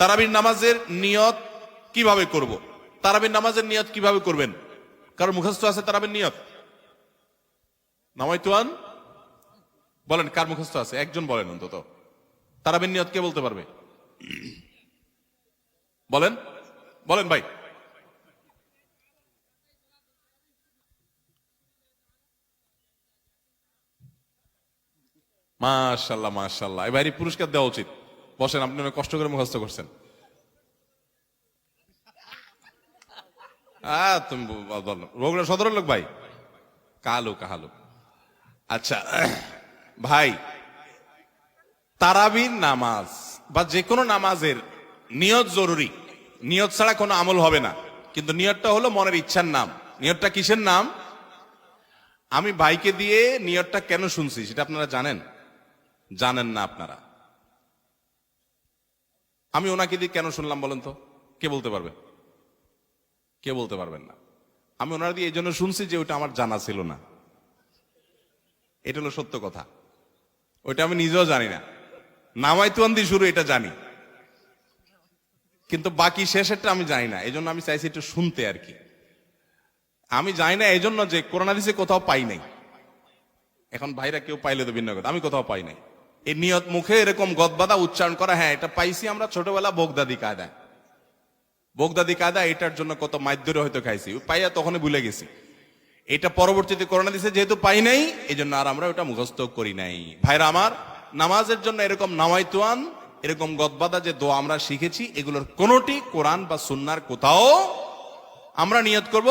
তারাবির নামাজের নিয়ত কিভাবে করব? তারাবির নামাজের নিয়ত কিভাবে করবেন? কারণ মুখস্থ আছে তারাবির নিয়ত? নামাইতুয়ান বলেন, কার মুখস্থ আছে? একজন বলেন অন্তত। তারাবির নিয়ত কে বলতে পারবে? বলেন বলেন ভাই। মাশাআল্লাহ মাশাআল্লাহ, এই ভাইয়ের পুরস্কার দেওয়া উচিত। বসেন, আপনি অনেক কষ্ট করে মুখস্থ করছেন। তুমি বগুড়া সদরের লোক ভাই? কালো কাহালু। আচ্ছা ভাই, তারাবির নামাজ বা যে কোনো নামাজের নিয়ত জরুরি। নিয়ত ছাড়া কোনো আমল হবে না। কিন্তু নিয়তটা হলো মনের ইচ্ছার নাম। নিয়তটা কিসের নাম? আমি ভাইকে দিয়ে নিয়তটা কেন শুনছি সেটা আপনারা জানেন? জানেন না আপনারা? আমি ওনাকে দিয়ে কেন শুনলাম বলেন তো? কে বলতে পারবে? কে বলতে পারবেন না? আমি ওনার দিয়ে এই জন্য শুনছি যে ওইটা আমার জানা ছিল না। এটা হলো সত্য কথা। ওইটা আমি নিজেও জানি না। নামাইতুয়ান দিয়ে শুরু এটা জানি, কিন্তু বাকি শেষেরটা আমি জানি না। এই জন্য আমি চাইছি একটু শুনতে আর কি। আমি জানি না এই জন্য যে কোরআন হাদিসে কোথাও পাই নাই। এখন ভাইরা কেউ পাইলে তো ভিন্ন কথা, আমি কোথাও পাই নাই। এই নিয়ত মুখে এরকম গদবাদা উচ্চারণ করা, হ্যাঁ এটা পাইছি আমরা ছোটবেলা বোগদাদি কায়দায়। বোগদাদি কায়দা এটার জন্য কত মাইদ্যরে হয়তো খাইছি, পাইয়া তখনই ভুলে গেছি। এটা পরবর্তীতে কোরআন হাদিসে যেহেতু পাই নাই, এই জন্য আর আমরা ওটা মুখস্থ করি নাই। ভাইরা আমার, নামাজের জন্য এরকম নামাইতুয়ান, এরকম গদবাদা যে দোয়া আমরা শিখেছি, এগুলোর কোনোটি কোরআন বা সুন্নাহর কোথাও আমরা নিয়ত করব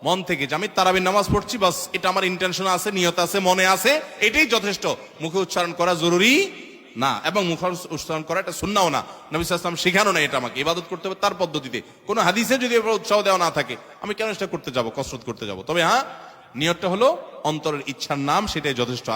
মন থেকে যে আমি তারাবির নামাজ পড়ছি, বাস এটা আমার ইন্টেনশন আছে, নিয়ত আছে, মনে আছে, এটাই যথেষ্ট। মুখে উচ্চারণ করা জরুরি না, এবং মুখে উচ্চারণ করা এটা সুন্নাহও না। নবী সাল্লাল্লাহু আলাইহি ওয়াসাল্লাম শিখানো না এটা আমাকে। ইবাদত করতে হবে তার পদ্ধতিতে। কোনো হাদিসে যদি উৎসাহ দেওয়া না থাকে, আমি কেন সেটা করতে যাব, কসরত করতে যাব? তবে হ্যাঁ, নিয়তটা হলো অন্তরের ইচ্ছার নাম, সেটাই যথেষ্ট।